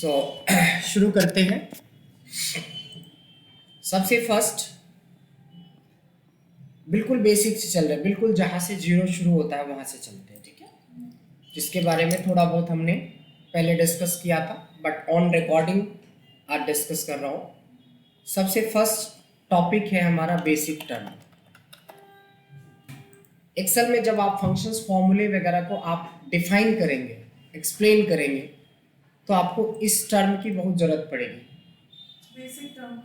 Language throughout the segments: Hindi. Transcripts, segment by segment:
सो शुरू करते हैं। सबसे फर्स्ट बिल्कुल बेसिक से चल रहे हैं, बिल्कुल जहाँ से जीरो शुरू होता है वहाँ से चलते हैं, ठीक है। जिसके बारे में थोड़ा बहुत हमने पहले डिस्कस किया था, बट ऑन रिकॉर्डिंग आज डिस्कस कर रहा हूँ। सबसे फर्स्ट टॉपिक है हमारा बेसिक टर्म। एक्सेल में जब आप फंक्शंस फॉर्मूले वगैरह को आप डिफाइन करेंगे, एक्सप्लेन करेंगे, तो आपको इस टर्म की बहुत जरूरत पड़ेगी,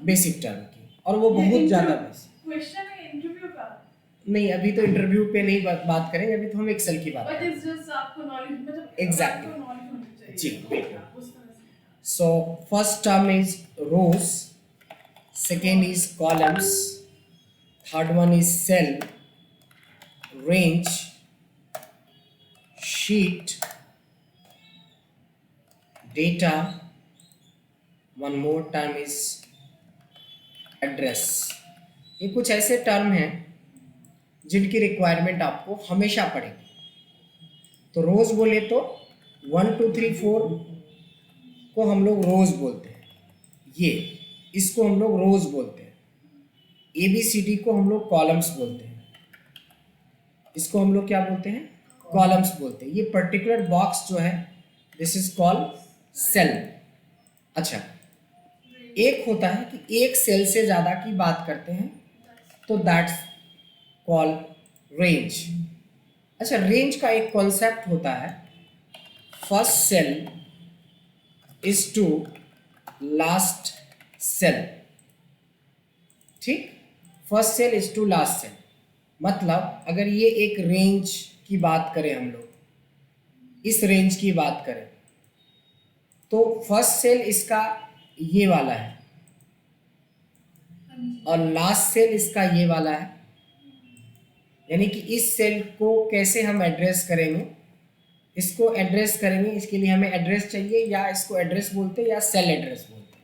बेसिक टर्म की, और वो बहुत ज़्यादा क्वेश्चन है इंटरव्यू का। नहीं, अभी तो इंटरव्यू पे नहीं बात करेंगे, अभी तो हम एक्सेल की बात बट करेंगे। इट्स जस्ट आपको नॉलेज मतलब Exactly. आपको नॉलेज होनी चाहिए। जी, बिल्कुल। उस तरह से। So first term is rows, second is columns, third one is cell, range, sheet, data, one more term is address। ये कुछ ऐसे टर्म हैं जिनकी रिक्वायरमेंट आपको हमेशा पड़ेगी। तो रोज बोले तो 1 2 3 4 को हम लोग रोज बोलते हैं, ये इसको हम लोग रोज बोलते हैं। ABCD को हम लोग कॉलम्स बोलते हैं, इसको हम लोग क्या बोलते हैं, कॉलम्स बोलते हैं। ये पर्टिकुलर बॉक्स जो है दिस इज कॉल्ड सेल। अच्छा, एक होता है कि एक सेल से ज़्यादा की बात करते हैं तो दैट्स कॉल रेंज। अच्छा, रेंज का एक कॉन्सेप्ट होता है, first cell is to last cell, ठीक। First cell is to last cell मतलब अगर ये एक रेंज की बात करें, हम लोग इस रेंज की बात करें, तो फर्स्ट सेल इसका ये वाला है और लास्ट सेल इसका ये वाला है। यानी कि इस सेल को कैसे हम एड्रेस करेंगे, इसको एड्रेस करेंगे, इसके लिए हमें एड्रेस चाहिए, या इसको एड्रेस बोलते हैं या सेल एड्रेस बोलते हैं।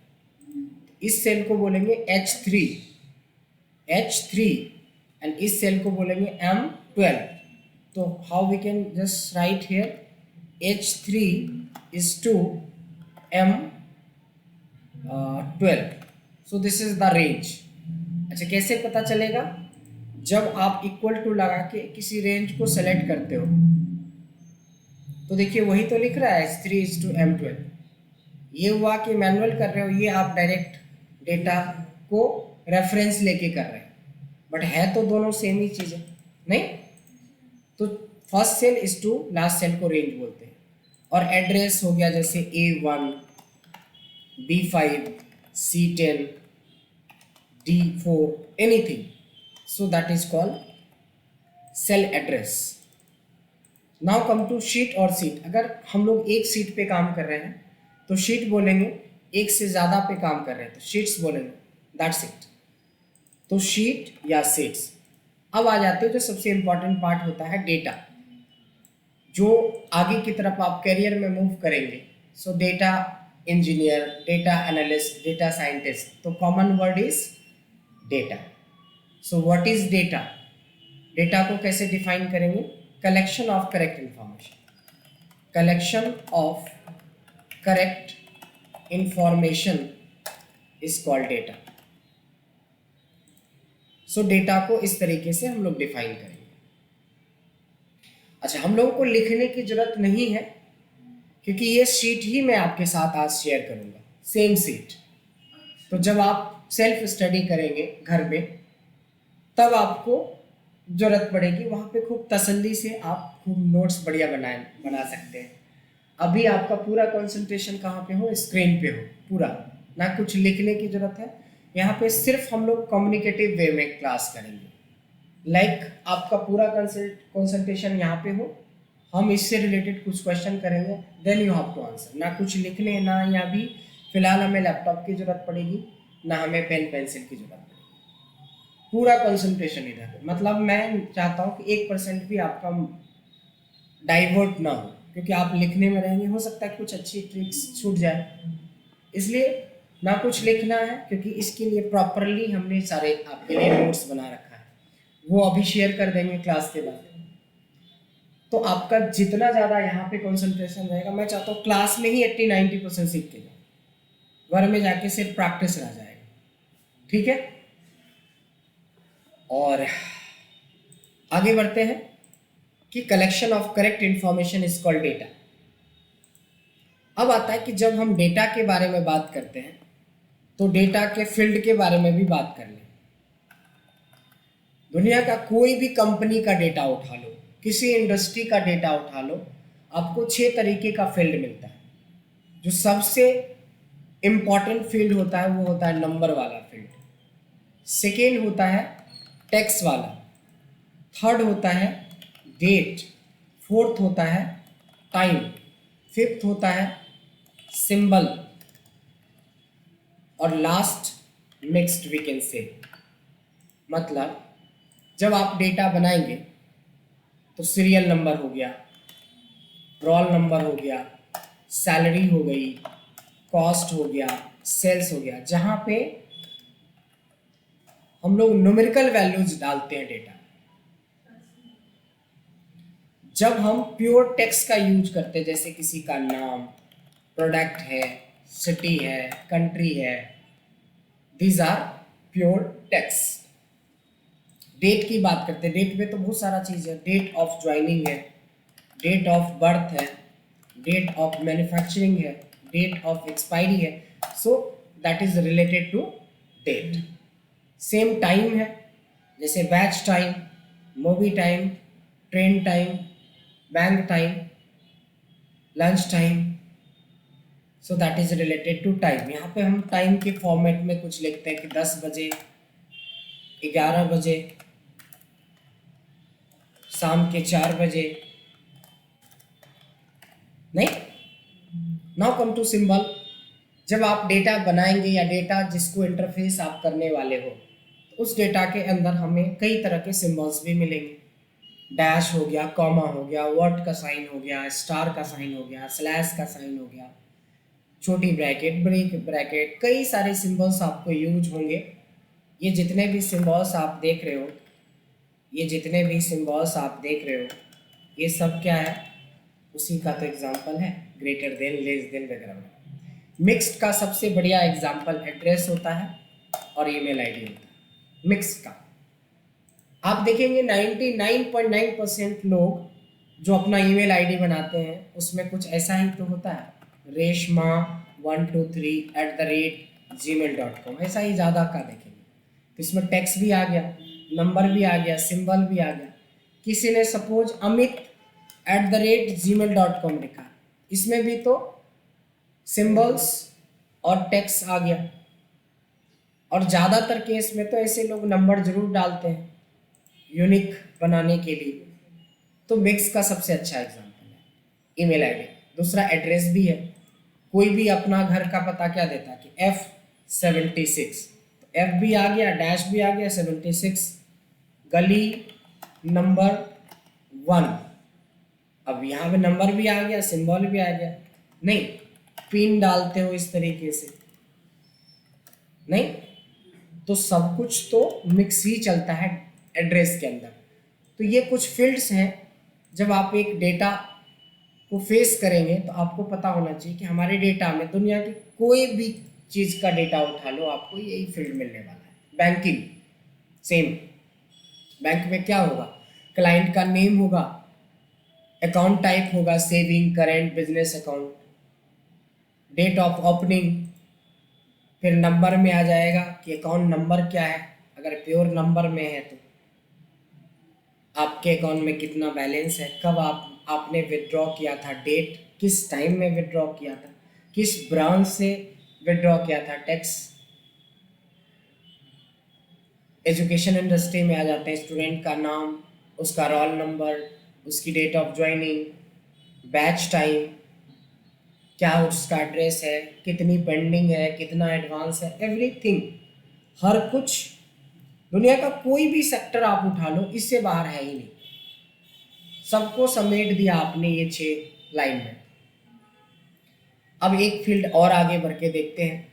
इस सेल को बोलेंगे H3 एंड इस सेल को बोलेंगे M12। तो how we can just write here H3 is to M12, so this is the range. अच्छा, कैसे पता चलेगा, जब आप इक्वल टू लगा के किसी रेंज को सेलेक्ट करते हो, तो देखिए वही तो लिख रहा है H3 is to M12। ये हुआ कि मैनुअल कर रहे हो, ये आप डायरेक्ट डेटा को रेफरेंस लेके कर रहे हैं, बट है तो दोनों सेम ही चीज़ है, नहीं। तो first cell is to last cell को रेंज बोलते हैं। और एड्रेस हो गया जैसे A1, B5, C10, D4, anything, so that is called cell address. Now come to sheet और सीट। अगर हम लोग एक सीट पे काम कर रहे हैं तो शीट बोलेंगे, एक से ज़्यादा पे काम कर रहे हैं तो शीट्स बोलेंगे, दैट्स इट। तो शीट या सीट्स। अब आ जाते हैं जो सबसे इम्पॉर्टेंट पार्ट होता है, डेटा। जो आगे की तरफ आप करियर में मूव करेंगे, so data engineer, data analyst, data scientist, तो common word is data. So what is data? Data को कैसे डिफाइन करेंगे? Collection of correct information. Collection of correct information is called data. So data को इस तरीके से हम लोग डिफाइन करेंगे। अच्छा, हम लोगों को लिखने की जरूरत नहीं है क्योंकि ये शीट ही मैं आपके साथ आज शेयर करूंगा, सेम शीट। तो जब आप सेल्फ स्टडी करेंगे घर में, तब आपको जरूरत पड़ेगी, वहाँ पे खूब तसल्ली से आप खूब नोट्स बढ़िया बना सकते हैं। अभी आपका पूरा कंसंट्रेशन कहाँ पे हो? स्क्रीन पे हो पूरा, ना कुछ लिखने की जरूरत है। यहाँ पे सिर्फ हम लोग कम्युनिकेटिव वे में क्लास करेंगे, लाइक आपका पूरा कंसंट्रेशन यहाँ पे हो, हम इससे रिलेटेड कुछ क्वेश्चन करेंगे, then you have to answer. ना कुछ लिखने, ना या भी फिलहाल हमें लैपटॉप की जरूरत पड़ेगी, ना हमें पेन पेंसिल की जरूरत पड़ेगी। पूरा कंसंट्रेशन इधर, मतलब मैं चाहता हूँ कि 1% भी आपका डाइवर्ट ना हो, क्योंकि आप लिखने में रहेंगे, हो सकता है कुछ अच्छी ट्रिक्स छूट जाए। इसलिए ना कुछ लिखना है, क्योंकि इसके लिए प्रॉपरली हमने सारे आपके लिए नोट्स बना रखा है, वो अभी शेयर कर देंगे क्लास के बाद। तो आपका जितना ज़्यादा यहाँ पे कंसंट्रेशन रहेगा, मैं चाहता हूँ क्लास में ही 80-90% सीख के जाओ, घर में जाके सिर्फ प्रैक्टिस रह जाएगा, ठीक है। और आगे बढ़ते हैं कि collection of correct information is called data. अब आता है कि जब हम डेटा के बारे में बात करते हैं तो डेटा के फील्ड के बारे में भी बात कर लें। दुनिया का कोई भी कंपनी का डेटा उठा लो, किसी इंडस्ट्री का डेटा उठा लो, आपको 6 तरीके का फील्ड मिलता है। जो सबसे इम्पॉर्टेंट फील्ड होता है वो होता है नंबर वाला फील्ड, सेकेंड होता है टेक्स्ट वाला, थर्ड होता है डेट, फोर्थ होता है टाइम, फिफ्थ होता है सिंबल, और last mixed we can say. मतलब जब आप डेटा बनाएंगे तो सीरियल नंबर हो गया, रोल नंबर हो गया, सैलरी हो गई, कॉस्ट हो गया, सेल्स हो गया, जहाँ पे हम लोग न्यूमेरिकल वैल्यूज डालते हैं डेटा। जब हम प्योर टेक्स्ट का यूज करते हैं, जैसे किसी का नाम, प्रोडक्ट है, सिटी है, कंट्री है, these are pure text. Date की बात करते हैं, डेट में तो बहुत सारा चीज़ है, डेट ऑफ ज्वाइनिंग है, डेट ऑफ बर्थ है, डेट ऑफ मैन्युफैक्चरिंग है, डेट ऑफ एक्सपायरी है, so that is related to date. Same time है, जैसे batch time, movie time, train time, bank time, lunch time, so that is related to time. यहाँ पे हम टाइम के फॉर्मेट में कुछ लिखते हैं कि 10 बजे, 11 बजे, शाम के 4 बजे, नहीं। Now come to symbol. जब आप डेटा बनाएंगे या डेटा जिसको इंटरफेस आप करने वाले हो, तो उस डेटा के अंदर हमें कई तरह के सिंबल्स भी मिलेंगे। डैश हो गया, कॉमा हो गया, वर्ड का साइन हो गया, स्टार का साइन हो गया, स्लैश का साइन हो गया, छोटी ब्रैकेट, बड़ी ब्रैकेट, कई सारे सिंबल्स आपको यूज होंगे। ये जितने भी सिंबल्स आप देख रहे हो, ये जितने भी सिंबल्स आप देख रहे हो, ये सब क्या है, उसी का तो एग्जाम्पल है, ग्रेटर देन, लेस देन वगैरह। मिक्स्ड का सबसे बढ़िया एग्जाम्पल एड्रेस होता है और ईमेल आईडी होता है। मिक्स्ड का आप देखेंगे 99.9% लोग जो अपना ईमेल आईडी बनाते हैं उसमें कुछ ऐसा ही तो होता है, reshma123@gmail.com, ऐसा ही ज़्यादा का देखेंगे। तो इसमें टेक्स्ट भी आ गया, नंबर भी आ गया, सिंबल भी आ गया। किसी ने सपोज amit@gmail.com लिखा, इसमें भी तो सिंबल्स और टेक्स्ट आ गया। और ज़्यादातर केस में तो ऐसे लोग नंबर जरूर डालते हैं यूनिक बनाने के लिए। तो मिक्स का सबसे अच्छा एग्जांपल है ईमेल आईडी। दूसरा एड्रेस भी है, कोई भी अपना घर का पता क्या देता है कि F76, तो F भी आ गया, डैश भी आ गया, 76, गली नंबर 1। अब यहाँ पे नंबर भी आ गया, सिंबल भी आ गया। नहीं, पिन डालते हो इस तरीके से, नहीं, तो सब कुछ तो मिक्स ही चलता है एड्रेस के अंदर। तो ये कुछ फील्ड्स हैं, जब आप एक डेटा को फेस करेंगे तो आपको पता होना चाहिए कि हमारे डेटा में दुनिया की कोई भी चीज़ का डेटा उठा लो, आपको यही फील्ड मिलने वाला है। बैंकिंग सेम, बैंक में क्या होगा, क्लाइंट का नेम होगा, अकाउंट टाइप होगा saving, current, business account, date of opening, फिर नंबर में आ जाएगा कि अकाउंट नंबर क्या है, अगर प्योर नंबर में है तो आपके अकाउंट में कितना बैलेंस है, कब आपने विड्रॉ किया था, डेट, किस टाइम में विड्रॉ किया था, किस ब्रांच से विड्रॉ किया था, टैक्स। एजुकेशन इंडस्ट्री में आ जाते हैं, स्टूडेंट का नाम, उसका रोल नंबर, उसकी date of joining, batch time, क्या उसका एड्रेस है, कितनी पेंडिंग है, कितना एडवांस है, एवरीथिंग, हर कुछ। दुनिया का कोई भी सेक्टर आप उठा लो, इससे बाहर है ही नहीं, सबको समेट दिया आपने ये 6 लाइन में। अब एक फील्ड और आगे बढ़ के देखते हैं।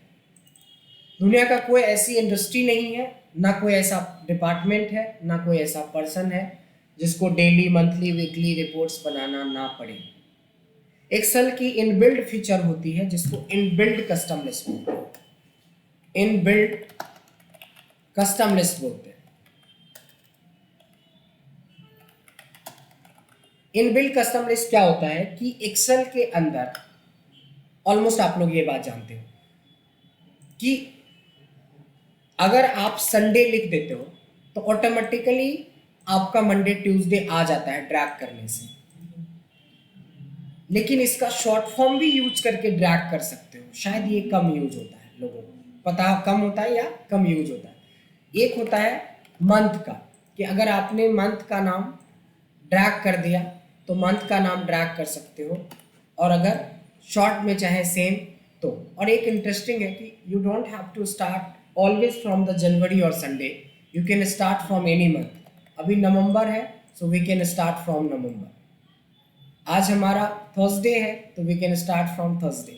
दुनिया का कोई ऐसी इंडस्ट्री नहीं है, ना कोई ऐसा डिपार्टमेंट है, ना कोई ऐसा पर्सन है जिसको डेली, मंथली, वीकली रिपोर्ट्स बनाना ना पड़े। एक्सेल की इनबिल्ट फीचर होती है जिसको इनबिल्ट कस्टम लिस्ट बोलते हैं। इनबिल्ट कस्टम लिस्ट बोलते हैं। इनबिल्ट कस्टम लिस्ट क्या होता है कि एक्सेल के अंदर ऑलमोस्ट आप लोग ये बात जानते हो कि अगर आप संडे लिख देते हो तो ऑटोमेटिकली आपका मंडे ट्यूसडे आ जाता है ड्रैग करने से। लेकिन इसका शॉर्ट फॉर्म भी यूज करके ड्रैग कर सकते हो। शायद ये कम यूज होता है, लोगों को पता कम होता है या कम यूज होता है। एक होता है मंथ का, कि अगर आपने मंथ का नाम ड्रैग कर दिया तो मंथ का नाम ड्रैग कर सकते हो, और अगर शॉर्ट में चाहे सेम तो। और एक इंटरेस्टिंग है कि you don't have to start always from the January और Sunday, you can start from any month. अभी नवंबर है so we can start from November. आज हमारा थर्सडे है तो we can start from Thursday.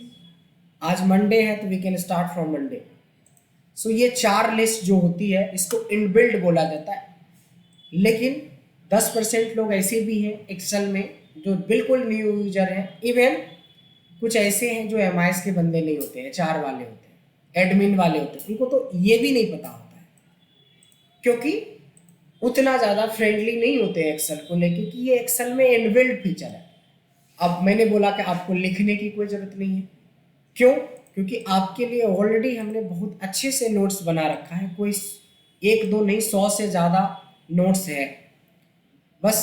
आज मंडे है तो we can start from Monday. So ये 4 लिस्ट जो होती है इसको इनबिल्ट बोला जाता है। लेकिन 10% लोग ऐसे भी हैं एक्सेल में जो बिल्कुल न्यू यूजर हैं। इवन कुछ ऐसे हैं जो एमआईएस के बंदे नहीं होते हैं, चार वाले होते हैं, एडमिन वाले होते हैं, उनको तो ये भी नहीं पता होता है, क्योंकि उतना ज़्यादा फ्रेंडली नहीं होते हैं एक्सेल को लेके कि ये एक्सेल में इनबिल्ट फीचर है। अब मैंने बोला कि आपको लिखने की कोई ज़रूरत नहीं है। क्यों? क्योंकि आपके लिए ऑलरेडी हमने बहुत अच्छे से नोट्स बना रखा है। कोई 1-2 नहीं, 100 से ज़्यादा नोट्स है। बस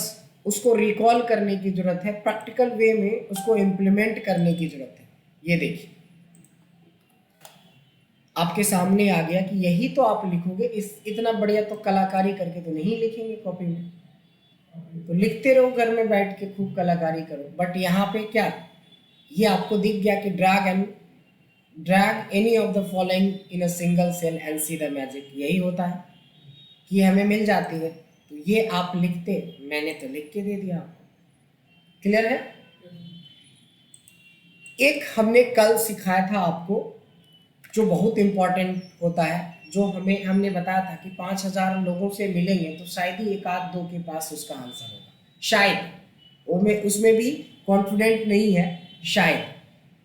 उसको रिकॉल करने की ज़रूरत है, प्रैक्टिकल वे में उसको इम्प्लीमेंट करने की ज़रूरत है। ये देखिए आपके सामने आ गया कि यही तो आप लिखोगे। इतना बढ़िया तो कलाकारी करके तो नहीं लिखेंगे कॉपी में, तो लिखते रहो घर में बैठ के, खूब कलाकारी करो। बट यहाँ पे क्या, ये आपको दिख गया कि drag any of the following in a single cell and see the magic. यही होता है कि हमें मिल जाती है, तो ये आप लिखते, मैंने तो लिख के दे दिया आपको। क्लियर है? एक हमने कल सिखाया था आपको जो बहुत इंपॉर्टेंट होता है, जो हमने बताया था कि 5000 लोगों से मिलेंगे तो शायद ही 1-2 के पास उसका आंसर होगा। शायद उसमें भी कॉन्फिडेंट नहीं है, शायद।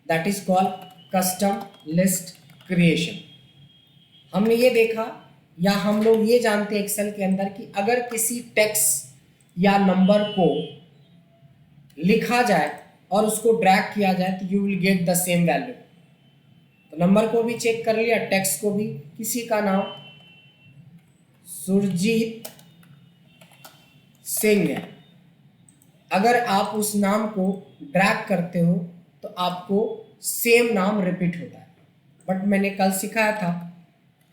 That is called custom list creation. हमने ये देखा, या हम लोग ये जानते हैं एक्सेल के अंदर कि अगर किसी टेक्स्ट या नंबर को लिखा जाए और उसको ड्रैग किया जाए तो you will get the same value. तो नंबर को भी चेक कर लिया, टेक्स्ट को भी। किसी का नाम सुरजीत सिंह है, अगर आप उस नाम को ड्रैग करते हो तो आपको सेम नाम रिपीट होता है। बट मैंने कल सिखाया था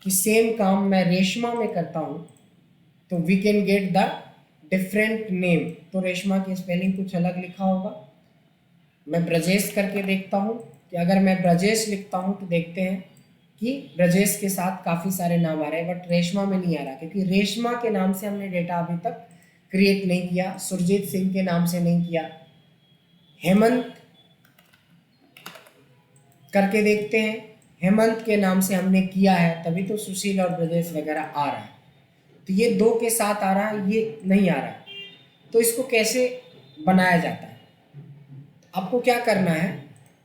कि सेम काम मैं रेशमा में करता हूँ तो we can get the different name. तो रेशमा की स्पेलिंग कुछ अलग लिखा होगा। मैं ब्रजेश करके देखता हूँ कि अगर मैं ब्रजेश लिखता हूँ तो देखते हैं कि ब्रजेश के साथ काफ़ी सारे नाम आ रहे हैं, बट रेशमा में नहीं आ रहा, क्योंकि रेशमा के नाम से हमने डेटा अभी तक क्रिएट नहीं किया, सुरजीत सिंह के नाम से नहीं किया। हेमंत करके देखते हैं, हेमंत के नाम से हमने किया है, तभी तो सुशील और ब्रजेश वगैरह आ रहा है। तो ये 2 के साथ आ रहा है, ये नहीं आ रहा है। तो इसको कैसे बनाया जाता है? आपको क्या करना है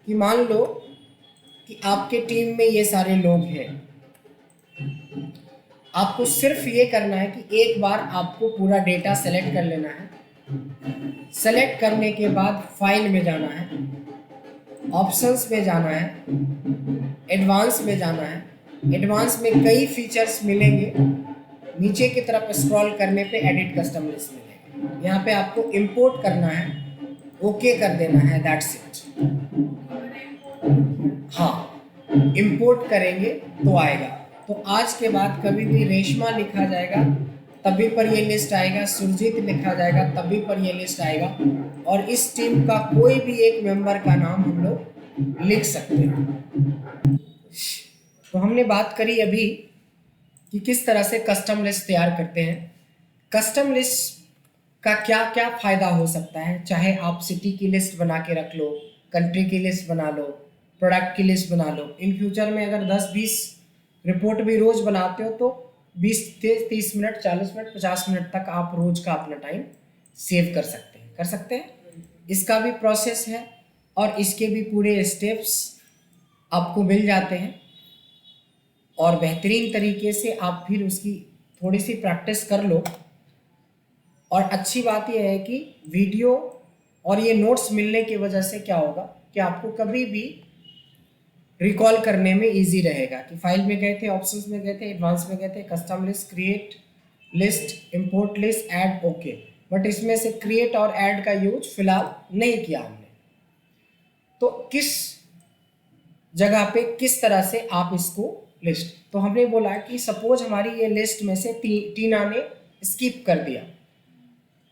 कि मान लो कि आपके टीम में ये सारे लोग हैं, आपको सिर्फ ये करना है कि एक बार आपको पूरा डेटा सेलेक्ट कर लेना है। सेलेक्ट करने के बाद फाइल में जाना है, ऑप्शंस में जाना है, एडवांस में जाना है। एडवांस में कई फीचर्स मिलेंगे, नीचे की तरफ स्क्रॉल करने पे एडिट कस्टम लिस्ट मिलेगा। यहाँ पे आपको इंपोर्ट करना है, ओके कर देना है, दैट्स इट। हाँ, इंपोर्ट करेंगे तो आएगा। तो आज के बाद कभी भी रेशमा लिखा जाएगा तभी पर ये लिस्ट आएगा, सुरजीत लिखा जाएगा तभी पर ये लिस्ट आएगा, और इस टीम का कोई भी एक मेंबर का नाम हम लोग लिख सकते हैं। तो हमने बात करी अभी कि किस तरह से कस्टम लिस्ट तैयार करते हैं। कस्टम लिस्ट का क्या क्या फ़ायदा हो सकता है, चाहे आप सिटी की लिस्ट बना के रख लो, कंट्री की लिस्ट बना लो, प्रोडक्ट की लिस्ट बना लो। इन फ्यूचर में अगर 10-20 रिपोर्ट भी रोज़ बनाते हो तो 20 से 30 मिनट, 40 मिनट, 50 मिनट तक आप रोज़ का अपना टाइम सेव कर सकते हैं। इसका भी प्रोसेस है, और इसके भी पूरे स्टेप्स आपको मिल जाते हैं और बेहतरीन तरीके से आप फिर उसकी थोड़ी सी प्रैक्टिस कर लो। और अच्छी बात यह है कि वीडियो और ये नोट्स मिलने की वजह से क्या होगा कि आपको कभी भी रिकॉल करने में इजी रहेगा कि फाइल में गए थे, ऑप्शंस में गए थे, एडवांस में गए थे, custom list, create list, import list, add, okay. But इसमें से क्रिएट और ऐड का यूज फिलहाल नहीं किया हमने। तो किस जगह पे किस तरह से आप इसको लिस्ट, तो हमने बोला कि सपोज हमारी ये लिस्ट में से टीना ने स्किप कर दिया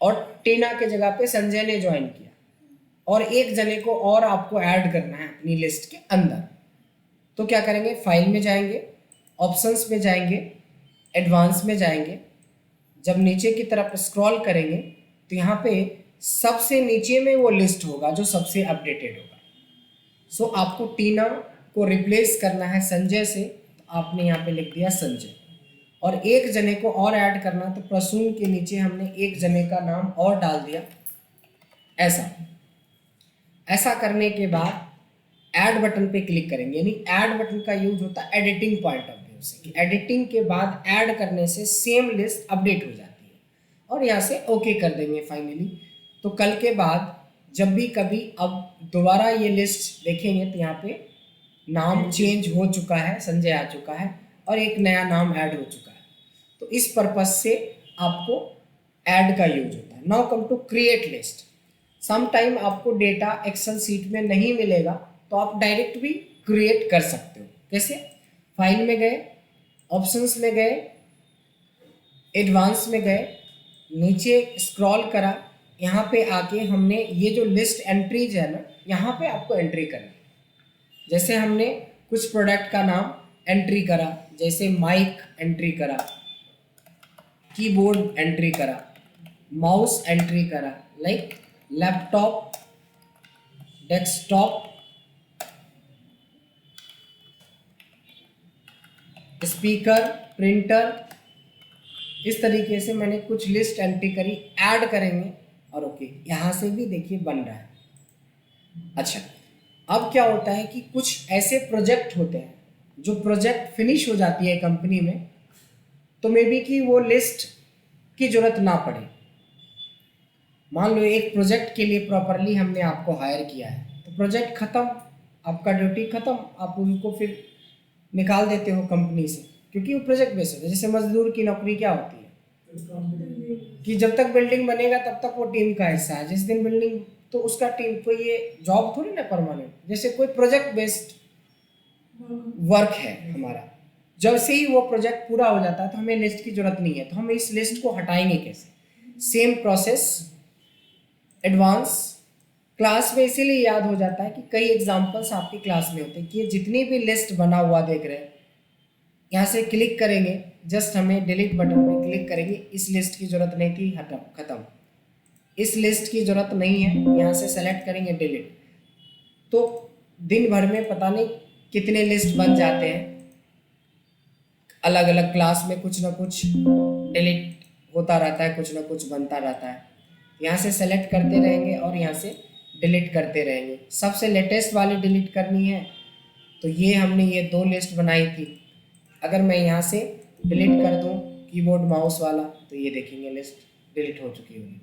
और टीना के जगह पे संजय ने ज्वाइन किया और एक जने को और आपको ऐड करना है अपनी लिस्ट के अंदर। तो क्या करेंगे, फाइल में जाएंगे, ऑप्शंस में जाएंगे, एडवांस में जाएंगे। जब नीचे की तरफ स्क्रॉल करेंगे तो यहाँ पे सबसे नीचे में वो लिस्ट होगा जो सबसे अपडेटेड होगा। सो आपको टीना को रिप्लेस करना है संजय से, तो आपने यहाँ पे लिख दिया संजय। और एक जने को और ऐड करना, तो प्रसून के नीचे हमने एक जने का नाम और डाल दिया। ऐसा करने के बाद ऐड बटन पे क्लिक करेंगे, यानी ऐड बटन का यूज होता है एडिटिंग पॉइंट ऑफ व्यू से कि एडिटिंग के बाद ऐड करने से सेम लिस्ट अपडेट हो जाती है और यहाँ से ओके कर देंगे फाइनली। तो कल के बाद जब भी कभी अब दोबारा ये लिस्ट देखेंगे तो यहाँ पे नाम चेंज हो चुका है, संजय आ चुका है और एक नया नाम ऐड हो चुका है। तो इस पर्पज से आपको ऐड का यूज होता है। Now come to create list. Some time आपको डेटा एक्सेल सीट में नहीं मिलेगा तो आप डायरेक्ट भी क्रिएट कर सकते हो। कैसे, फाइल में गए, ऑप्शंस में गए, एडवांस में गए, नीचे स्क्रॉल करा, यहाँ पे आके हमने ये जो लिस्ट एंट्रीज है ना, यहाँ पे आपको एंट्री करनी है। जैसे हमने कुछ प्रोडक्ट का नाम एंट्री करा, जैसे माइक एंट्री करा, कीबोर्ड एंट्री करा, माउस एंट्री करा, like laptop, desktop, speaker, printer, इस तरीके से मैंने कुछ लिस्ट एंट्री करी। ऐड करेंगे और ओके, यहाँ से भी देखिए बन रहा है। अच्छा, अब क्या होता है कि कुछ ऐसे प्रोजेक्ट होते हैं जो प्रोजेक्ट फिनिश हो जाती है कंपनी में, तो मे बी कि वो लिस्ट की जरूरत ना पड़े। मान लो एक प्रोजेक्ट के लिए प्रॉपरली हमने आपको हायर किया है, तो प्रोजेक्ट खत्म, आपका ड्यूटी खत्म, आप उनको फिर निकाल देते हो कंपनी से, क्योंकि वो प्रोजेक्ट बेस्ड होता है। जैसे मजदूर की नौकरी क्या होती है कि जब तक बिल्डिंग बनेगा तब तक वो टीम का हिस्सा है, जिस दिन बिल्डिंग, तो उसका टीम, तो ये जॉब थोड़ी ना परमानेंट। जैसे कोई प्रोजेक्ट बेस्ड वर्क है हमारा, जब से ही वो प्रोजेक्ट पूरा हो जाता है तो हमें लिस्ट की जरूरत नहीं है, तो हम इस लिस्ट को हटाएंगे कैसे। सेम प्रोसेस एडवांस क्लास में इसीलिए याद हो जाता है कि कई एग्जांपल्स आपकी क्लास में होते हैं कि ये जितनी भी लिस्ट बना हुआ देख रहे हैं, यहाँ से क्लिक करेंगे, जस्ट हमें डिलीट बटन पे क्लिक करेंगे, इस लिस्ट की जरूरत नहीं थी, हटा, खत्म, इस लिस्ट की जरूरत नहीं है, यहाँ से सेलेक्ट करेंगे डिलीट। तो दिन भर में पता नहीं कितने लिस्ट बन जाते हैं, अलग अलग क्लास में कुछ ना कुछ डिलीट होता रहता है, कुछ ना कुछ बनता रहता है। यहाँ से सेलेक्ट करते रहेंगे और यहाँ से डिलीट करते रहेंगे। सबसे लेटेस्ट वाली डिलीट करनी है तो ये हमने ये 2 लिस्ट बनाई थी, अगर मैं यहाँ से डिलीट कर दूँ कीबोर्ड माउस वाला, तो ये देखेंगे लिस्ट डिलीट हो चुकी होगी।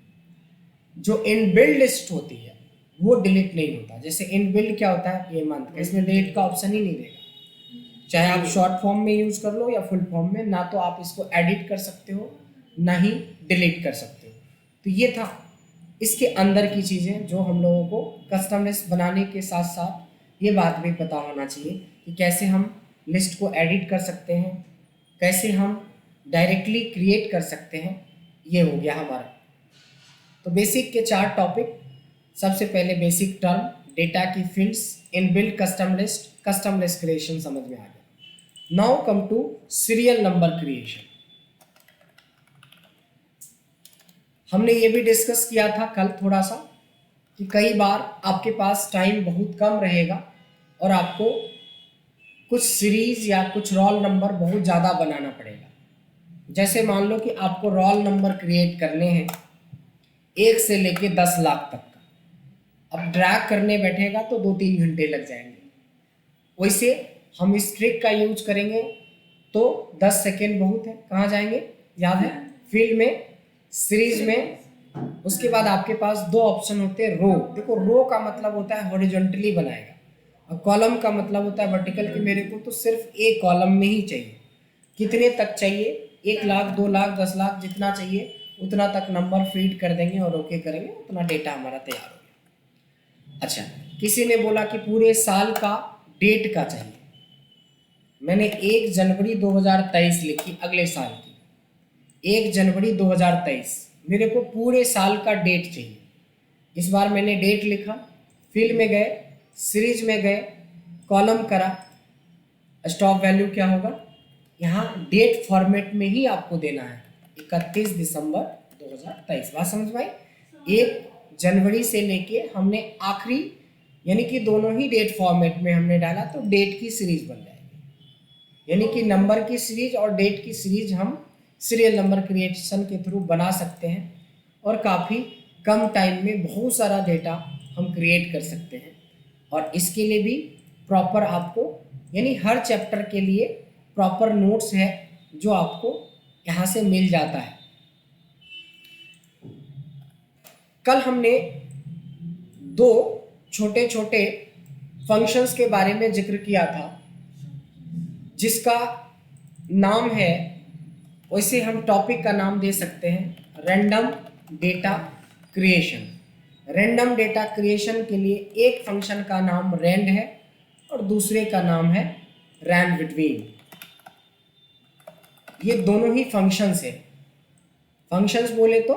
जो इनबिल्ड लिस्ट होती है वो डिलीट नहीं होता। जैसे इनबिल्ड क्या होता है, ये मंथ का, इसमें डिलीट का ऑप्शन ही नहीं रहेगा, चाहे आप शॉर्ट फॉर्म में यूज़ कर लो या फुल फॉर्म में, ना तो आप इसको एडिट कर सकते हो ना ही डिलीट कर सकते हो। तो ये था इसके अंदर की चीज़ें जो हम लोगों को कस्टम लिस्ट बनाने के साथ साथ ये बात भी पता होना चाहिए कि कैसे हम लिस्ट को एडिट कर सकते हैं, कैसे हम डायरेक्टली क्रिएट कर सकते हैं। ये हो गया हमारा। तो बेसिक के 4 टॉपिक। सबसे पहले बेसिक टर्म, डेटा की fields, inbuilt custom list creation समझ में आ गया। Now come to serial number creation. हमने ये भी डिस्कस किया था कल थोड़ा सा कि कई बार आपके पास टाइम बहुत कम रहेगा और आपको कुछ सीरीज या कुछ रोल नंबर बहुत ज़्यादा बनाना पड़ेगा। जैसे मान लो कि आपको रोल नंबर क्रिएट करने हैं 1 से लेके 10 लाख तक का, अब ड्रैग करने बैठेगा तो 2-3 घंटे लग जाएंगे। वैसे हम इस ट्रिक का यूज करेंगे तो 10 सेकेंड बहुत है। कहाँ जाएंगे, याद है, फील्ड में, सीरीज में। उसके बाद आपके पास दो ऑप्शन होते हैं, रो। देखो रो का मतलब होता है हॉरिजॉन्टली बनाएगा, और कॉलम का मतलब होता है वर्टिकल, कि मेरे को तो सिर्फ एक कॉलम में ही चाहिए। कितने तक चाहिए, 1 लाख, 2 लाख, 10 लाख, जितना चाहिए उतना तक नंबर फीड कर देंगे और ओके करेंगे, उतना डेटा हमारा तैयार हो गया। अच्छा, किसी ने बोला कि पूरे साल का डेट का चाहिए। मैंने 1 जनवरी 2023 लिखी, अगले साल की 1 जनवरी 2023। मेरे को पूरे साल का डेट चाहिए। इस बार मैंने डेट लिखा, फिल में गए, सीरीज में गए, कॉलम करा, स्टॉप वैल्यू क्या होगा, यहाँ डेट फॉर्मेट में ही आपको देना है 31 दिसंबर 2023। बात समझ में आई? 1 जनवरी से लेके हमने आखिरी, यानी कि दोनों ही डेट फॉर्मेट में हमने डाला, तो डेट की सीरीज बन जाएगी। यानी कि नंबर की सीरीज और डेट की सीरीज हम सीरियल नंबर क्रिएशन के थ्रू बना सकते हैं, और काफ़ी कम टाइम में बहुत सारा डेटा हम क्रिएट कर सकते हैं। और इसके लिए भी प्रॉपर आपको, यानी हर चैप्टर के लिए प्रॉपर नोट्स है जो आपको यहाँ से मिल जाता है। कल हमने 2 छोटे छोटे फंक्शंस के बारे में जिक्र किया था, जिसका नाम है, वैसे हम टॉपिक का नाम दे सकते हैं random data creation. Random data creation के लिए एक फंक्शन का नाम रैंड है और दूसरे का नाम है रैंड बिटवीन। ये दोनों ही फंक्शंस है। फंक्शंस बोले तो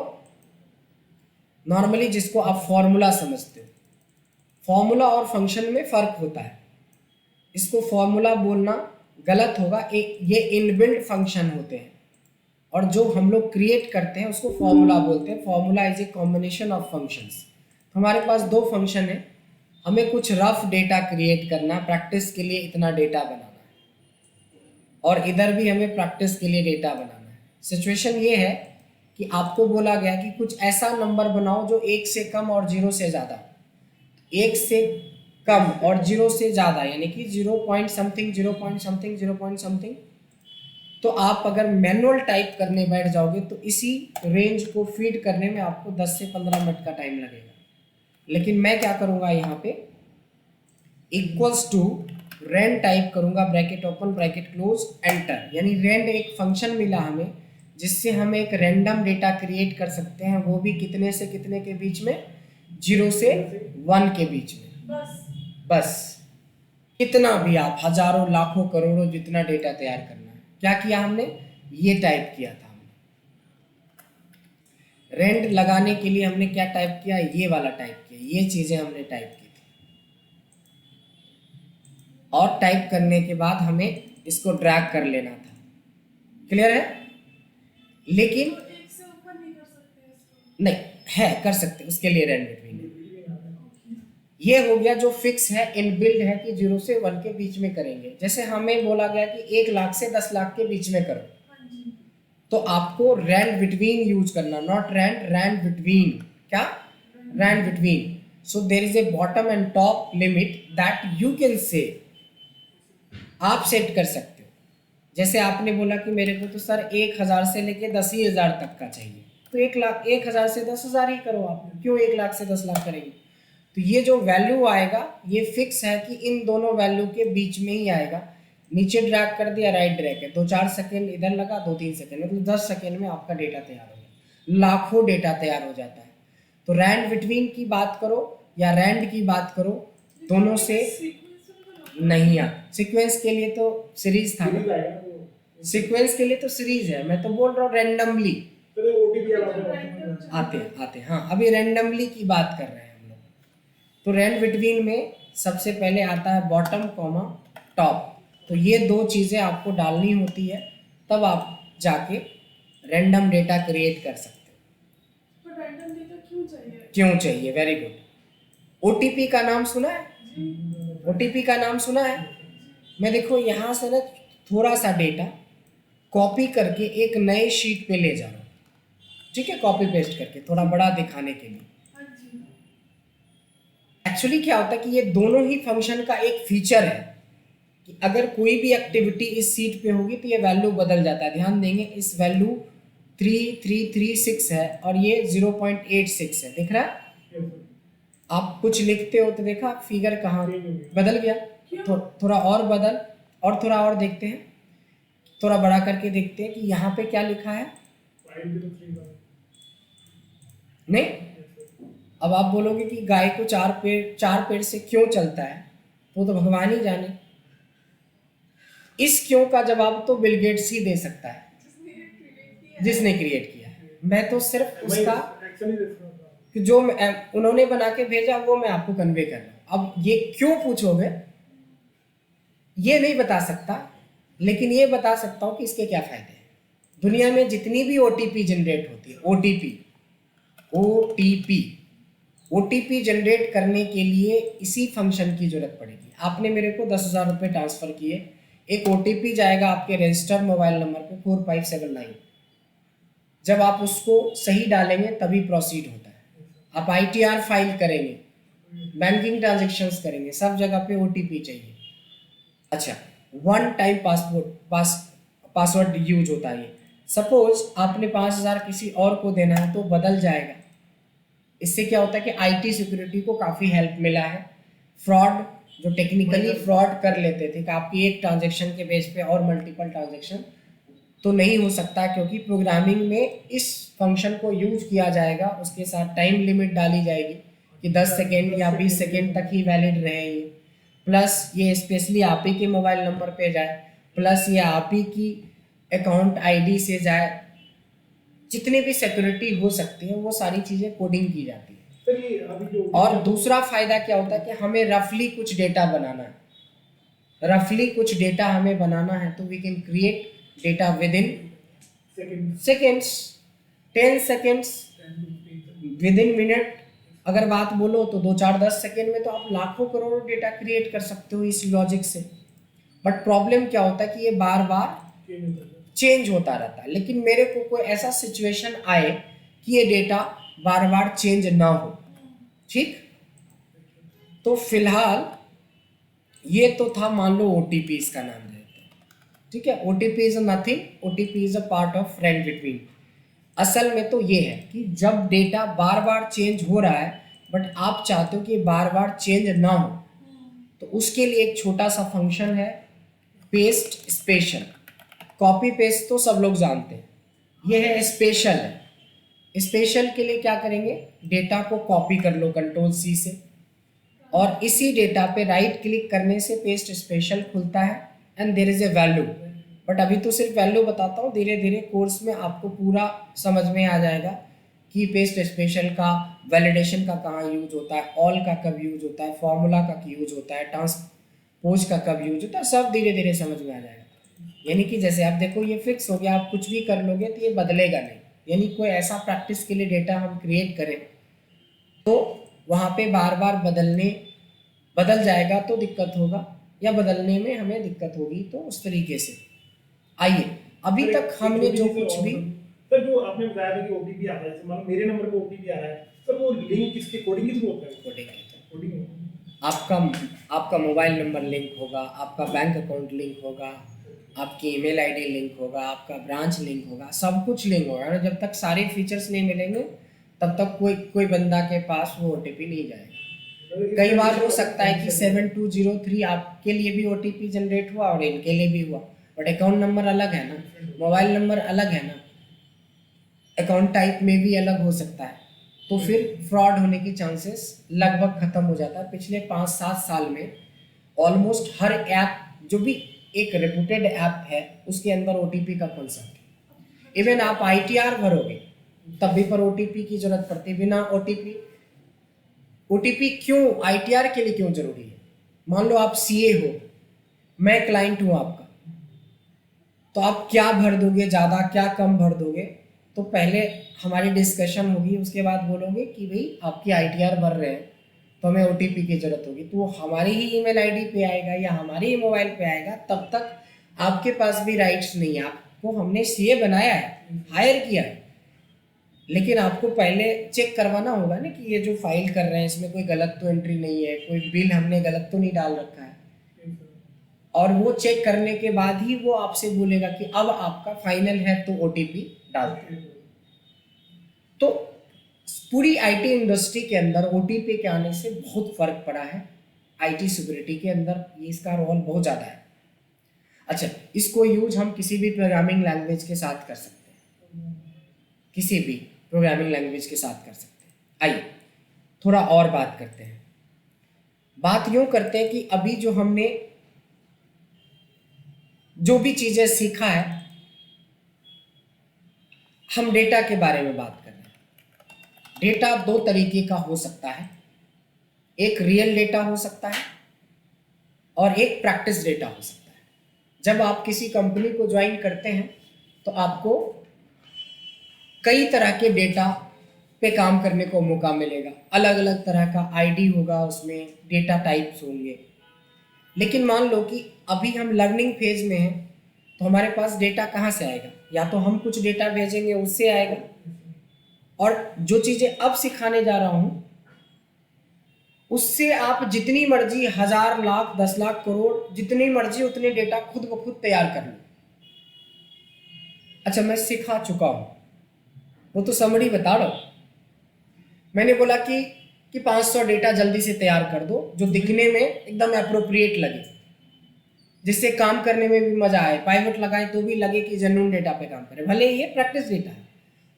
नॉर्मली जिसको आप फॉर्मूला समझते हो, फॉर्मूला और फंक्शन में फ़र्क होता है। इसको फॉर्मूला बोलना गलत होगा, ये इनबिल्ट फंक्शन होते हैं, और जो हम लोग क्रिएट करते हैं उसको फॉर्मूला बोलते हैं। Formula is a combination of functions. हमारे पास 2 फंक्शन है, हमें कुछ रफ डेटा क्रिएट करना, प्रैक्टिस के लिए इतना डेटा बनाना है, और इधर भी हमें प्रैक्टिस के लिए डेटा बनाना है। सिचुएशन ये है कि आपको बोला गया कि कुछ ऐसा नंबर बनाओ जो 1 से कम और 0 से ज़्यादा। 1 से कम और 0 से ज़्यादा, यानी कि 0 point something, 0 point something, 0 point something. तो आप अगर मैनुअल टाइप करने बैठ जाओगे तो इसी रेंज को फीड करने में आपको 10 से 15 मिनट का टाइम लगेगा। लेकिन मैं क्या करूँगा, यहाँ पे इक्वल्स टू रेंड टाइप करूँगा, bracket open bracket close enter. यानी रेंड एक फंक्शन मिला हमें, जिससे हम एक रैंडम डेटा क्रिएट कर सकते हैं, वो भी कितने से कितने के बीच में, 0 से 1 के बीच में। बस कितना भी आप हजारों लाखों करोड़ों जितना डेटा तैयार करना है। क्या किया हमने, ये टाइप किया था हमने। रेंड लगाने के लिए हमने क्या टाइप किया, ये वाला टाइप किया, ये चीजें हमने टाइप की थी। और टाइप करने के बाद हमें इसको ड्रैग कर लेना था। क्लियर है? लेकिन तो 1 से ऊपर नहीं कर सकते इसको? नहीं है, कर सकते, उसके लिए रेंड बिटवीन है। ये हो गया जो फिक्स है, इनबिल्ड है कि 0 से 1 के बीच में करेंगे। जैसे हमें बोला गया कि 1 लाख से 10 लाख के बीच में करो, हाँ जी। तो आपको रैंड बिटवीन यूज करना, नॉट रैंड, रैंड बिटवीन। क्या? Rand between. So there is a bottom and top limit that you can say, आप सेट कर सकते हो। जैसे आपने बोला कि मेरे को तो सर 1000 से लेके 10,000 तक का चाहिए, तो 1,00,000 से 10,000 ही करो आप। क्यों 1 लाख से 10 लाख करेंगे? तो ये जो वैल्यू आएगा ये फिक्स है कि इन दोनों वैल्यू के बीच में ही आएगा। नीचे ड्रैग कर दिया, राइट ड्रैग है, 2-4 सेकेंड इधर लगा, 2-3 सेकेंड, मतलब 10 सेकेंड में आपका डेटा तैयार हो गया। लाखों डेटा तैयार हो जाता है। तो रैंड बिटवीन की बात करो या रैंड की बात करो, दोनों से नहीं आ। सीक्वेंस के लिए तो सीरीज था ना, सीक्वेंस के लिए तो सीरीज है। मैं तो बोल रहा हूँ रैंडमली आते। हाँ, अभी रैंडमली की बात कर रहे हैं हम लोग। तो रैंड बिटवीन में सबसे पहले आता है बॉटम कॉमा टॉप। तो ये 2 चीज़ें आपको डालनी होती है, तब आप जाके रैंडम डेटा क्रिएट कर सकते हो। तो रैंडम डेटा क्यों चाहिए? क्यों चाहिए? Very good. ओटीपी का नाम सुना है? ओटीपी का नाम सुना है? मैं देखो यहाँ से ना थोड़ा सा डेटा कॉपी करके एक नए शीट पे ले जा रहा हूँ, ठीक है, कॉपी पेस्ट करके थोड़ा बड़ा दिखाने के लिए। हाँ जी। एक्चुअली क्या होता है कि ये दोनों ही फंक्शन का एक फीचर है कि अगर कोई भी एक्टिविटी इस सीट पे होगी तो ये वैल्यू बदल जाता है। ध्यान देंगे, इस वैल्यू 3336 है और ये 0.86 है, दिख रहा है? Yes, sir. आप कुछ लिखते हो तो देखा फिगर कहाँ Change हो गया। बदल गया। थोड़ा और बदल, और थोड़ा और देखते हैं, थोड़ा बड़ा करके देखते हैं कि यहाँ पे क्या लिखा है। 5031। नहीं, Yes, sir. अब आप बोलोगे कि गाय को चार पैर से क्यों चलता है, तो भगवान ही जाने। इस क्यों का जवाब तो बिल गेट्स ही दे सकता है, जिसने क्रिएट किया है। मैं तो सिर्फ उसका Actually, this was, कि जो उन्होंने बना के भेजा वो मैं आपको कन्वे कर रहा हूँ। अब ये क्यों पूछोगे, ये नहीं बता सकता, लेकिन ये बता सकता हूँ कि इसके क्या फायदे हैं। दुनिया में जितनी भी ओटीपी जनरेट होती है, ओटीपी जनरेट करने के लिए इसी फंक्शन की जरूरत पड़ेगी। आपने मेरे को 10,000 रुपये ट्रांसफ़र किए, एक ओटीपी जाएगा आपके रजिस्टर्ड मोबाइल नंबर पे 4579। जब आप उसको सही डालेंगे तभी प्रोसीड होता है। आप ITR फाइल करेंगे, बैंकिंग ट्रांजेक्शन्स करेंगे, सब जगह पे ओटीपी चाहिए। अच्छा, वन टाइम पासवर्ड यूज होता है। ये सपोज आपने 5,000 किसी और को देना है तो बदल जाएगा। इससे क्या होता है कि IT सिक्योरिटी को काफ़ी हेल्प मिला है। फ्रॉड, जो टेक्निकली फ्रॉड कर लेते थे कि आपकी एक ट्रांजेक्शन के बेस पे और मल्टीपल ट्रांजेक्शन, तो नहीं हो सकता, क्योंकि प्रोग्रामिंग में इस फंक्शन को यूज किया जाएगा। उसके साथ टाइम लिमिट डाली जाएगी कि 10 सेकेंड या 20 सेकेंड तक ही वैलिड रहे ये, प्लस ये स्पेशली आप ही के मोबाइल नंबर पे जाए, प्लस ये आप ही की अकाउंट ID से जाए। जितनी भी सिक्योरिटी हो सकती है वो सारी चीज़ें कोडिंग की जाती है। सर ये अभी जो और दूसरा फायदा क्या होता है कि हमें रफली कुछ डेटा बनाना है, हमें बनाना है तो we can create data within seconds, 10 seconds, within minute. अगर बात बोलो तो 2 4 10 सेकेंड में तो आप लाखों करोड़ों डेटा क्रिएट कर सकते हो इस लॉजिक से। बट प्रॉब्लम क्या होता है कि ये बार बार चेंज होता रहता है। लेकिन मेरे को कोई ऐसा सिचुएशन आए कि ये डेटा बार बार चेंज ना हो, ठीक? तो फिलहाल ये तो था, मान लो OTP इसका नाम देते हैं, ठीक है। OTP is nothing, OTP is a part of friend between. असल में तो ये है कि जब डेटा बार बार चेंज हो रहा है बट आप चाहते हो कि बार बार चेंज ना हो, तो उसके लिए एक छोटा सा फंक्शन है, पेस्ट स्पेशल। कॉपी पेस्ट तो सब लोग जानते हैं, ये है स्पेशल है। स्पेशल के लिए क्या करेंगे, डेटा को कॉपी कर लो Ctrl+C से, और इसी डेटा पे राइट क्लिक करने से पेस्ट स्पेशल खुलता है and there is a value. But अभी तो सिर्फ वैल्यू बताता हूँ, धीरे धीरे कोर्स में आपको पूरा समझ में आ जाएगा कि पेस्ट स्पेशल का वैलिडेशन का कहाँ यूज होता है, ऑल का कब यूज होता है, फॉर्मूला का यूज होता है, ट्रांसपोज का कब यूज होता है, सब धीरे धीरे समझ में आ जाएगा। यानी कि जैसे आप देखो ये फिक्स हो गया, आप कुछ भी कर लोगे तो ये बदलेगा नहीं। यानी कोई ऐसा प्रैक्टिस के लिए डेटा हम क्रिएट करें तो वहाँ पे बार बार बदल जाएगा तो दिक्कत होगा, या बदलने में हमें दिक्कत होगी। तो उस तरीके से आइए, अभी तक हमने जो कुछ भी, सर जो आपने बताया था कि OTP आता है, जैसे मान लो मेरे नंबर पे OTP आ रहा है, सर वो लिंक किसके कोडिंग के थ्रू होता है? कोडिंग आपका मोबाइल नंबर लिंक होगा, आपका बैंक अकाउंट लिंक होगा, आपकी ईमेल ID लिंक होगा, आपका ब्रांच लिंक होगा, सब कुछ लिंक होगा। और जब तक सारे फीचर्स नहीं मिलेंगे तब तक कोई बंदा के पास वो OTP नहीं जाएगा। कई बार हो सकता है कि 7203 आपके लिए भी OTP जनरेट हुआ और इनके लिए भी हुआ, बट अकाउंट नंबर अलग है ना, मोबाइल नंबर अलग है ना, अकाउंट टाइप में भी अलग हो सकता है, तो फिर फ्रॉड होने की चांसेस लगभग खत्म हो जाता है। पिछले 5-7 साल में ऑलमोस्ट हर ऐप जो भी एक रेपुटेड ऐप है उसके अंदर OTP का कॉन्सेप्ट है। इवन आप ITR भरोगे तब भी पर OTP की जरूरत पड़ती है। बिना OTP क्यों, ITR के लिए क्यों जरूरी है? मान लो आप CA हो, मैं क्लाइंट हूँ आपका, तो आप क्या भर दोगे, ज़्यादा क्या कम भर दोगे? तो पहले हमारी डिस्कशन होगी, उसके बाद बोलोगे कि भाई आपकी ITR भर रहे हैं तो हमें OTP की ज़रूरत होगी, तो वो हमारी ही ईमेल ID पे आएगा या हमारे ही मोबाइल पे आएगा। तब तक आपके पास भी राइट्स नहीं है, आपको हमने CA बनाया है, हायर किया है, लेकिन आपको पहले चेक करवाना होगा ना कि ये जो फाइल कर रहे हैं इसमें कोई गलत तो एंट्री नहीं है, कोई बिल हमने गलत तो नहीं डाल रखा है। और वो चेक करने के बाद ही वो आपसे बोलेगा कि अब आपका फाइनल है तो ओटीपी डाल दें। तो पूरी आईटी इंडस्ट्री के अंदर ओटीपी के आने से बहुत फर्क पड़ा है। आईटी सिक्योरिटी के अंदर ये इसका रोल बहुत ज़्यादा है। अच्छा, इसको यूज हम किसी भी प्रोग्रामिंग लैंग्वेज के साथ कर सकते हैं, किसी भी प्रोग्रामिंग लैंग्वेज के साथ कर सकते हैं। आइए थोड़ा और बात करते हैं। बात यूँ करते हैं कि अभी जो हमने जो भी चीज़ें सीखा है, हम डेटा के बारे में बात कर रहे हैं। डेटा दो तरीके का हो सकता है, एक रियल डेटा हो सकता है और एक प्रैक्टिस डेटा हो सकता है। जब आप किसी कंपनी को ज्वाइन करते हैं तो आपको कई तरह के डेटा पे काम करने को मौका मिलेगा। अलग अलग तरह का आईडी होगा, उसमें डेटा टाइप्स होंगे। लेकिन मान लो कि अभी हम लर्निंग फेज में हैं, तो हमारे पास डेटा कहाँ से आएगा? या तो हम कुछ डेटा भेजेंगे उससे आएगा, और जो चीज़ें अब सिखाने जा रहा हूँ उससे आप जितनी मर्जी 1000 लाख 10 लाख करोड़ जितनी मर्जी उतने डेटा खुद ब खुद तैयार कर लो। अच्छा, मैं सिखा चुका हूँ, वो तो समरी बता रहा हूँ। मैंने बोला कि 500 डेटा जल्दी से तैयार कर दो जो दिखने में एकदम अप्रोप्रिएट लगे, जिससे काम करने में भी मजा आए। पाइवट लगाएं तो भी लगे कि जेन्युइन डेटा पे काम करें, भले ये प्रैक्टिस डेटा है।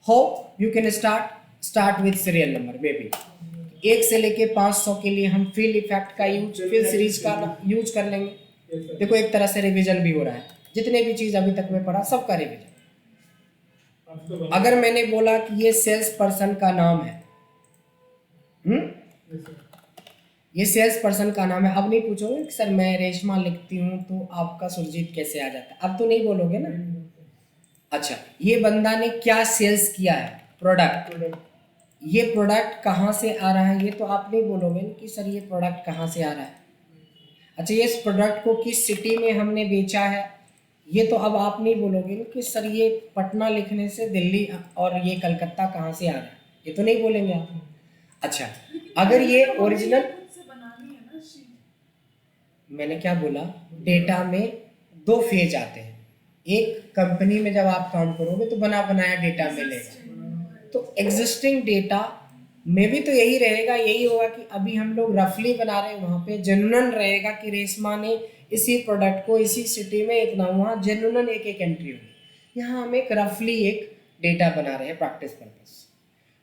How you can start with serial number में भी 1 से लेके 500 के लिए हम फील्ड इफेक्ट का यूज, फील्ड सीरीज का यूज कर लेंगे। देखो एक तरह से रिवीजन भी हो रहा है, जितने भी चीज अभी तक में पढ़ा सबका रिवीजन। अगर मैंने बोला कि ये सेल्स पर्सन का नाम है, ये सेल्स पर्सन का नाम है, अब नहीं पूछोगे कि सर मैं रेशमा लिखती हूँ तो आपका सुरजीत कैसे आ जाता है, अब तो नहीं बोलोगे ना। अच्छा, ये बंदा ने क्या सेल्स किया है, प्रोडक्ट, ये प्रोडक्ट कहाँ से आ रहा है, ये तो आप नहीं बोलोगे कि सर ये प्रोडक्ट कहाँ से आ रहा है। अच्छा, ये इस प्रोडक्ट को किस सिटी में हमने बेचा है, ये तो अब आप नहीं बोलोगे कि सर ये पटना लिखने से दिल्ली और ये कलकत्ता कहाँ से आ रहा है, ये तो नहीं बोलेंगे आप। अच्छा, अगर ये ओरिजिनल, मैंने क्या बोला, डेटा में 2 फेज आते हैं। एक कंपनी में जब आप काम करोगे तो बना बनाया डेटा मिलेगा, तो एग्जिस्टिंग डेटा में भी तो यही रहेगा, यही होगा कि अभी हम लोग रफली बना रहे हैं, वहाँ पे जेन्युइन रहेगा कि रेशमा ने इसी प्रोडक्ट को इसी सिटी में इतना, वहाँ जेन्युइन एक एक एंट्री होगी। यहाँ हम एक रफली एक डेटा बना रहे हैं practice purpose.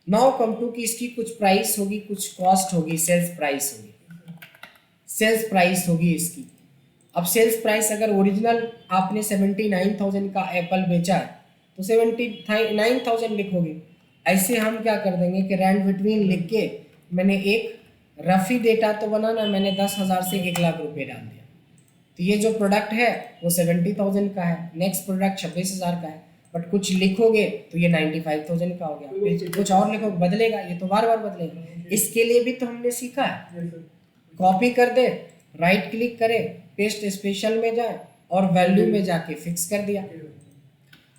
Now come to कि इसकी कुछ प्राइस होगी, कुछ कॉस्ट होगी, सेल्स प्राइस होगी, सेल्स प्राइस होगी इसकी। अब सेल्स प्राइस अगर ओरिजिनल आपने 79,000 का एप्पल बेचा है तो 79,000 लिखोगे। ऐसे हम क्या कर देंगे कि रैंड बिटवीन लिख के मैंने एक रफी डेटा तो बनाना, मैंने 10,000 से 1 लाख रुपए डाल दिया, तो ये जो प्रोडक्ट है वो 70,000 का है, नेक्स्ट प्रोडक्ट 26,000 का है। बट कुछ लिखोगे तो ये 95,000 का हो गया, कुछ और लिखोगे बदलेगा, ये तो बार बार बदलेगा। इसके लिए भी तो हमने सीखा है, कॉपी कर दे, राइट क्लिक करे, पेस्ट स्पेशल में जाए और वैल्यू में जाके फिक्स कर दिया।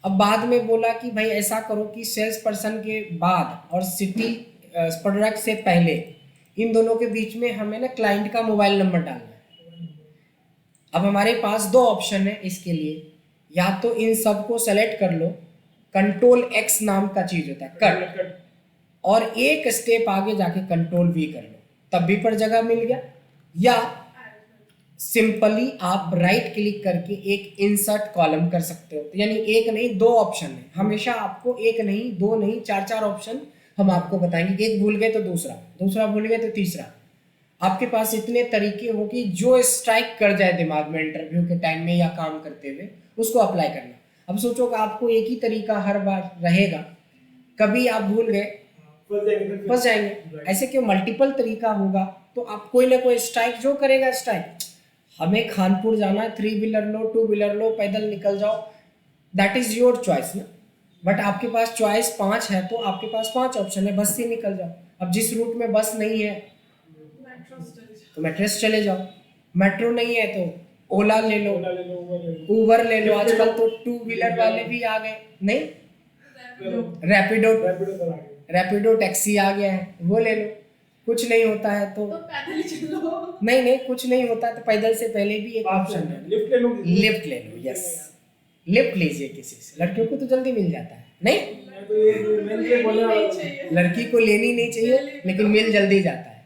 अब बाद में बोला कि भाई ऐसा करो कि सेल्स पर्सन के बाद और सिटी प्रोडक्ट से पहले इन दोनों के बीच में हमें ना क्लाइंट का मोबाइल नंबर डालना है। अब हमारे पास 2 ऑप्शन है इसके लिए, या तो इन सबको सेलेक्ट कर लो, कंट्रोल X नाम का चीज होता है कट, और एक स्टेप आगे जाके कंट्रोल V कर लो, तब भी पर जगह मिल गया। या सिंपली आप राइट क्लिक करके एक इंसर्ट कॉलम कर सकते हो। तो यानी एक नहीं 2 ऑप्शन है, हमेशा आपको एक नहीं 2 नहीं 4 ऑप्शन हम आपको बताएंगे। एक भूल गए तो दूसरा, दूसरा भूल गए तो तीसरा। आपके पास इतने तरीके हो कि जो स्ट्राइक कर जाए दिमाग में इंटरव्यू के टाइम में या काम करते हुए उसको अप्लाई करना। अब सोचो कि आपको एक ही तरीका हर बार रहेगा, कभी आप भूल गए फंस जाएंगे। ऐसे क्यों, मल्टीपल तरीका होगा तो आप कोई ना कोई स्ट्राइक जो करेगा स्ट्राइक। हमें खानपुर जाना है, 3 व्हीलर लो 2 व्हीलर लो, पैदल निकल जाओ, दैट इज योर चॉइस ना। बट आपके पास चॉइस 5 है तो आपके पास 5 ऑप्शन है, बस से निकल जाओ। अब जिस रूट में बस नहीं है तो मेट्रो से चले जाओ, मेट्रो नहीं है तो ओला ले लो, उबर ले लो, आजकल तो 2 व्हीलर वाले भी आ गए नहीं, रैपिडो रैपिडो करा के रैपिडो टैक्सी आ गया है, वो ले लो। कुछ नहीं होता है तो तो पैदल ही चलो। नहीं कुछ नहीं होता है तो पैदल से पहले भी एक ऑप्शन है, लिफ्ट ले लो, लिफ्ट ले लो। यस, लिफ्ट लीजिए किसी से। लड़कियों को तो जल्दी मिल जाता है, नहीं मैं तो ये मैंने ये बोलने वाला था। चाहिए। लड़की को लेनी नहीं चाहिए, लेकिन मिल जल्दी जाता है।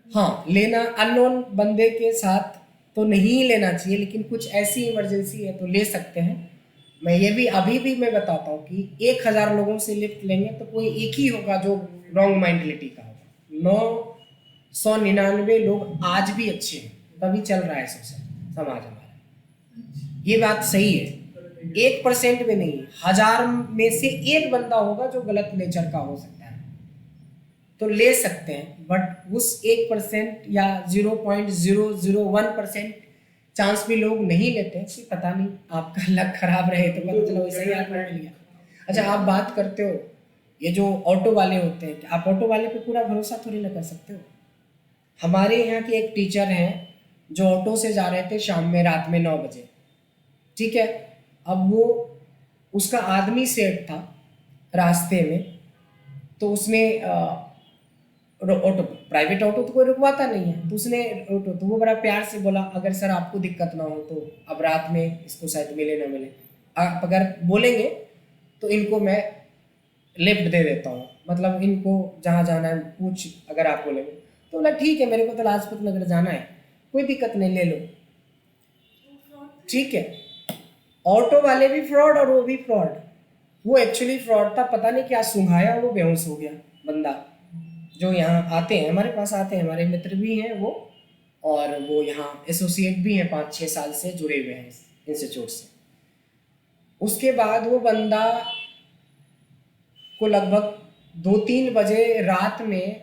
हाँ, लेना अननोन बंदे के साथ तो नहीं लेना चाहिए, लेकिन कुछ ऐसी इमरजेंसी है तो ले सकते हैं। मैं ये भी अभी भी मैं बताता हूँ कि 1000 लोगों से लिफ्ट लेंगे तो कोई एक ही होगा जो रॉन्ग मेंटलिटी का होगा। 999 लोग आज भी अच्छे हैं, तभी चल रहा है समाज हमारा। ये बात सही है, 1% में नहीं, 1000 में से एक बंदा होगा जो गलत नेचर का हो सकता है, तो ले सकते हैं। बट उस 1% या 0.001% चांस भी लोग नहीं लेते हैं कि पता नहीं आपका लक खराब रहे तो पता चला वैसा ही आपको मिल गया। अच्छा, आप बात करते हो ये जो ऑटो वाले होते हैं, आप ऑटो वाले पे पूरा भरोसा थोड़ी ना कर सकते हो। हमारे यहाँ के एक टीचर हैं जो ऑटो से जा रहे थे शाम में, रात में 9 बजे, ठीक है। अब वो उसका आदमी सेठ था रास्ते में, तो उसने ऑटो, प्राइवेट ऑटो तो कोई रुकवाता नहीं है, तो उसने ऑटो, तो वो बड़ा प्यार से बोला अगर सर आपको दिक्कत ना हो तो अब रात में इसको शायद मिले ना मिले, आप अगर बोलेंगे तो इनको मैं लिफ्ट दे देता हूँ, मतलब इनको जहाँ जाना है पूछ, अगर आप बोलेंगे तो बोला ठीक है, मेरे को तो लाजपत नगर जाना है, कोई दिक्कत नहीं, ले लो, ठीक है। ऑटो वाले भी फ्रॉड और वो भी फ्रॉड। वो एक्चुअली फ्रॉड था, पता नहीं क्या सुंघाया, वो बेहोश हो गया बंदा। जो यहाँ आते हैं, हमारे पास आते हैं, हमारे मित्र भी हैं वो, और वो यहाँ एसोसिएट भी हैं, 5-6 साल से जुड़े हुए हैं इस इंस्टीट्यूट से। उसके बाद वो बंदा को लगभग 2-3 बजे रात में,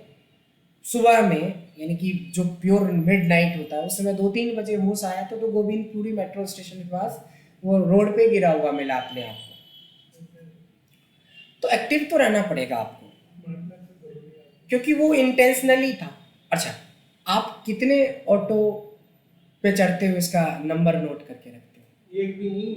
सुबह में, यानी कि जो प्योर मिडनाइट होता है उस समय 2-3 बजे होश आया तो गोविंदपुरी मेट्रो स्टेशन के पास वो रोड पे गिरा हुआ मिला अपने आप को। तो एक्टिव तो रहना पड़ेगा आपको, क्योंकि वो इंटेंशनली था। अच्छा, आप कितने ऑटो पे चढ़ते हो इसका नंबर नोट करके रखते हो? एक भी नहीं,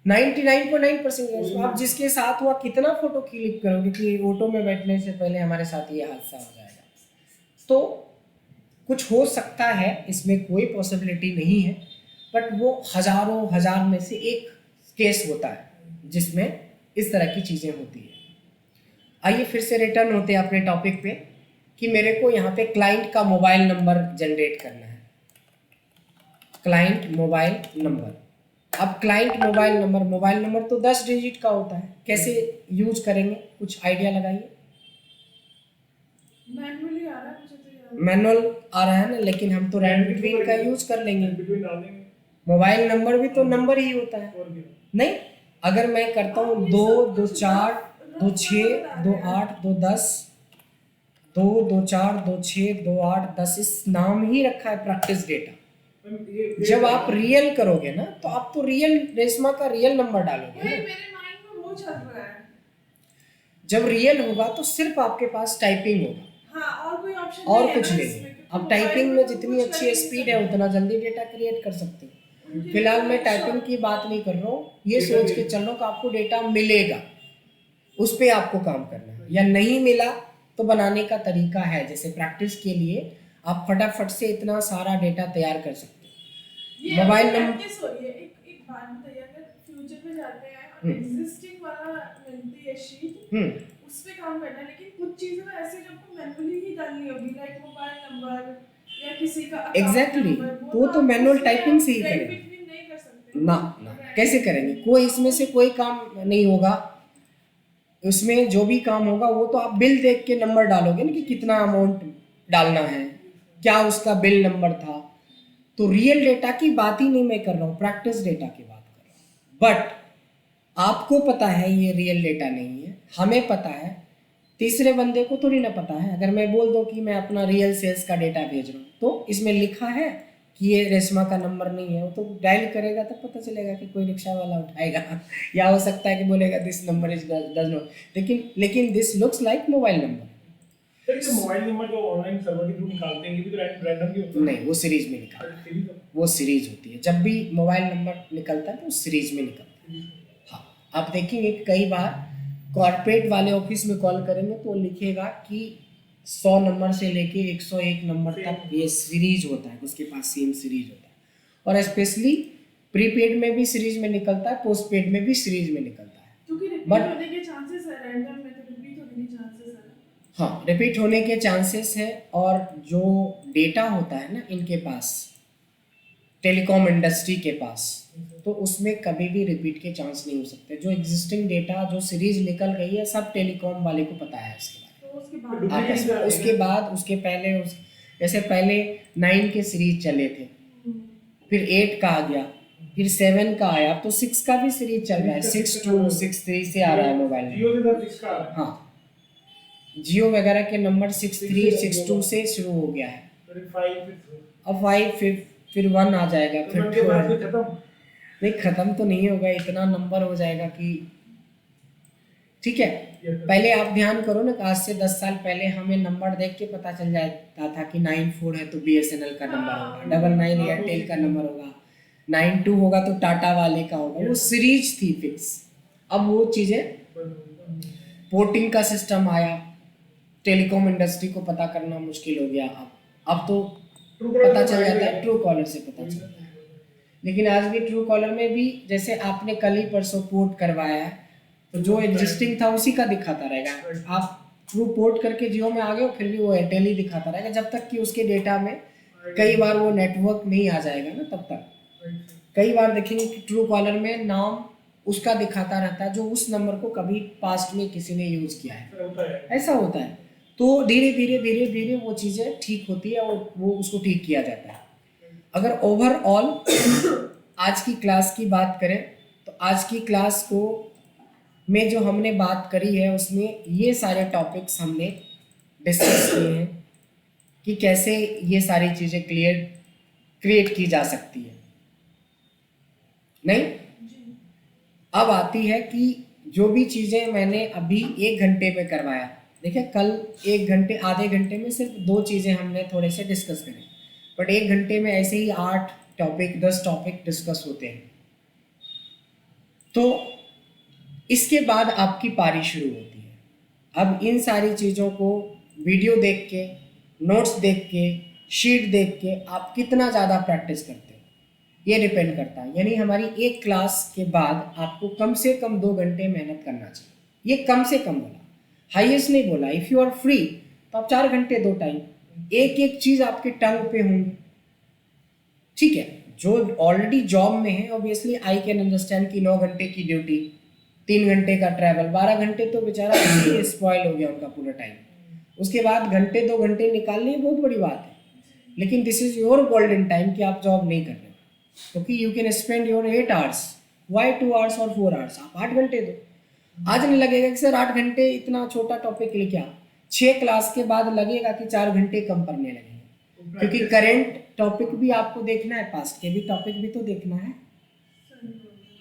99.9% आप जिसके साथ हुआ कितना फोटो क्लिक करोगे कि ऑटो में बैठने से पहले हमारे साथ ये हादसा हो जाएगा। तो कुछ हो सकता है, इसमें कोई पॉसिबिलिटी नहीं है, बट वो हजारों हजार में से एक केस होता है जिसमें इस तरह की चीज़ें होती है। आइए फिर से रिटर्न होते हैं अपने टॉपिक पे कि मेरे को यहाँ पे क्लाइंट का मोबाइल नंबर जनरेट करना है, क्लाइंट मोबाइल नंबर। अब क्लाइंट मोबाइल नंबर तो 10 डिजिट का होता है, कैसे यूज करेंगे, कुछ आइडिया लगाइए। मैनुअली आ रहा है मुझे तो यार। मैनुअल आ रहा है ना, लेकिन हम तो रैंड बिटवीन का यूज कर लेंगे। बिटवीन डाल देंगे, मोबाइल नंबर भी तो नंबर ही होता है, और क्या। नहीं? अगर मैं करता हूँ 2 2 4 2 6 2 8 2 10 2 2 4 2 6 2 8 10, इस नाम ही रखा है प्रैक्टिस डेटा। जब आप रियल करोगे ना तो आप तो रियल रेशमा का रियल नंबर डालोगे वही ना। मेरे माइंड में वो चल रहा है। जब रियल होगा तो सिर्फ आपके पास टाइपिंग होगा, हाँ, और कोई ऑप्शन और नहीं है कुछ ना नहीं इसमें, है। क्योंकि अब टाइपिंग में मोबाइल जितनी कुछ अच्छी कर ही स्पीड है नहीं उतना जल्दी डेटा क्रिएट कर सकते हो। सकते। फिलहाल मैं टाइपिंग की बात नहीं कर रहा हूँ, ये सोच के चल रहा हूँ कि आपको डेटा मिलेगा, उस पर आपको काम करना है, या नहीं मिला तो बनाने का तरीका है। जैसे प्रैक्टिस के लिए आप फटाफट से इतना सारा डेटा तैयार कर सकते ये हो। मोबाइल नंबर प्रैक्टिस हो रही है। एक बात बताइए, अगर फ्यूचर में जाते हैं, एग्जिस्टिंग वाला मिलती है शीट, उस पे काम करना है, लेकिन कुछ चीजें ऐसी जो आपको मैनुअली ही डालनी होगी, लाइक मोबाइल नंबर या किसी का account एग्जैक्टली, number, वो तो आप मैनुअल उसमें टाइपिंग से ही blend करेंगे between नहीं कर सकते ना। कैसे करेंगे? कोई इसमें से कोई काम नहीं होगा, उसमें जो भी काम होगा वो तो आप बिल देख के नंबर डालोगे ना कि कितना अमाउंट डालना है, क्या उसका बिल नंबर था। तो रियल डेटा की बात ही नहीं मैं कर रहा हूँ, प्रैक्टिस डेटा की बात कर रहा हूँ। बट आपको पता है ये रियल डेटा नहीं है, हमें पता है, तीसरे बंदे को थोड़ी ना पता है। अगर मैं बोल दूँ कि मैं अपना रियल सेल्स का डेटा भेज रहा हूँ तो इसमें लिखा है कि ये रेशमा का नंबर नहीं है, वो तो डायल करेगा तब पता चलेगा कि कोई रिक्शा वाला उठाएगा या हो सकता है कि बोलेगा this number is does not, लेकिन this looks like mobile number. Sir ये मोबाइल नंबर जो ऑनलाइन सर्वर के थ्रू निकालते हैं ये भी तो रैंडम ही होता है। नहीं, वो सीरीज में निकालते हैं, वो सीरीज होती है। जब भी मोबाइल नंबर निकलता है तो सीरीज में निकलता है। हाँ, आप देखेंगे कि कई बार कॉर्पोरेट वाले ऑफिस में कॉल करेंगे तो लिखेगा कि 100 नंबर से लेके 101 नंबर तक ये सीरीज होता है, उसके पास सेम सीरीज होता है। और स्पेशली प्रीपेड में भी सीरीज में निकलता है, पोस्टपेड में भी सीरीज में निकलता है। क्योंकि रिपीट But- होने के चांसेस है, रैंडम में तो रिपीट होने के चांसेस है। हाँ, रिपीट होने के चांसेस है। और जो डेटा होता है ना इनके पास, टेलीकॉम इंडस्ट्री के पास, तो उसमें कभी भी रिपीट के चांस नहीं हो सकते। जो एग्जिस्टिंग डेटा जो सीरीज निकल गई है सब टेलीकॉम वाले को पता है इसके बारे तो उसके तो बाद duplicate आपस में। का- उसके बाद उसके पहले जैसे पहले 9 के सीरीज चले थे, फिर 8 का आ गया, फिर 7 का आया, अब तो 6 का भी सीरीज चल रहा है। 6.2 6.3 से आ रहा है मोबाइल में। जियो से सर 6 का आ रहा है। हाँ, जियो वगैरह के नंबर 6.3 6.2 से शुरू हो गया है। फिर 5 फिर अब 5 फिर 1 आ जाएगा, तो फिर उनके 2 बाद फिर खत्म। नहीं, खत्म तो नहीं होगा, इतना नंबर हो जाएगा कि ठीक है। पहले आप ध्यान करो ना, आज से 10 साल पहले हमें नंबर देख के पता चल जाता था कि 94 है तो BSNL का नंबर होगा, 99 एयरटेल का नंबर होगा, 92 होगा तो टाटा वाले का होगा। वो सीरीज थी फिक्स। अब वो चीज़ें, पोर्टिंग का सिस्टम आया, टेलीकॉम इंडस्ट्री को पता करना मुश्किल हो गया। अब तो पता चल जाता है, ट्रू कॉलर से पता चलता है। लेकिन आज भी ट्रू कॉलर में भी जैसे आपने कल ही परसों पोर्ट करवाया है तो जो एग्जिस्टिंग था उसी का दिखाता रहेगा। आप ट्रू पोर्ट करके जियो में आ गए हो फिर भी वो एयरटेल ही दिखाता रहेगा, जब तक कि उसके डेटा में कई बार वो नेटवर्क नहीं आ जाएगा ना, तब तक। कई बार देखेंगे कि ट्रू कॉलर में नाम उसका दिखाता रहता है जो उस नंबर को कभी पास्ट में किसी ने यूज किया है। ऐसा होता है। तो धीरे धीरे वो चीज़ें ठीक होती है और वो उसको ठीक किया जाता है। अगर ओवरऑल आज की क्लास की बात करें तो आज की क्लास को में जो हमने बात करी है उसमें ये सारे टॉपिक्स हमने डिस्कस किए हैं कि कैसे ये सारी चीज़ें क्रिएट की जा सकती है। नहीं, अब आती है कि जो भी चीज़ें मैंने अभी 1 घंटे में करवाया, देखिए कल 1 घंटे आधे घंटे में सिर्फ 2 चीज़ें हमने थोड़े से डिस्कस करी, बट 1 घंटे में ऐसे ही 8 टॉपिक 10 टॉपिक डिस्कस होते हैं। तो इसके बाद आपकी पारी शुरू होती है। अब इन सारी चीज़ों को वीडियो देख के, नोट्स देख के, शीट देख के आप कितना ज़्यादा प्रैक्टिस करते हो ये डिपेंड करता है। यानी हमारी एक क्लास के बाद आपको कम से कम 2 घंटे मेहनत करना चाहिए। ये कम से कम बोला, हाईएस्ट नहीं बोला। इफ़ यू आर फ्री तो आप 4 घंटे दो टाइम, एक एक चीज़ आपके टंग पे होंगी, ठीक है। जो ऑलरेडी जॉब में है ऑब्वियसली आई कैन अंडरस्टैंड कि 9 घंटे की ड्यूटी, 3 घंटे का ट्रैवल, 12 घंटे तो बेचारा स्पॉइल हो गया उनका पूरा टाइम। उसके बाद घंटे 2 घंटे निकालने बहुत बड़ी बात है, लेकिन this is your golden time कि आप जॉब नहीं कर रहे हो, क्योंकि you can spend your 8 hours, why 2 hours और 4 आवर्स, आप 8 घंटे दो। आज नहीं लगेगा कि सर 8 घंटे इतना छोटा टॉपिक लेके आओ, 6 क्लास के बाद लगेगा कि 4 घंटे कम पड़ने लगेंगे, क्योंकि करेंट टॉपिक भी आपको देखना है, पास्ट के भी टॉपिक भी तो देखना है।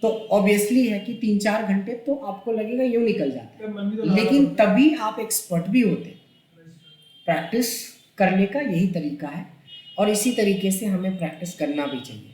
तो ऑब्वियसली है कि 3-4 घंटे तो आपको लगेगा यूँ निकल जाता है, लेकिन तभी आप एक्सपर्ट भी होते। प्रैक्टिस करने का यही तरीका है और इसी तरीके से हमें प्रैक्टिस करना भी चाहिए।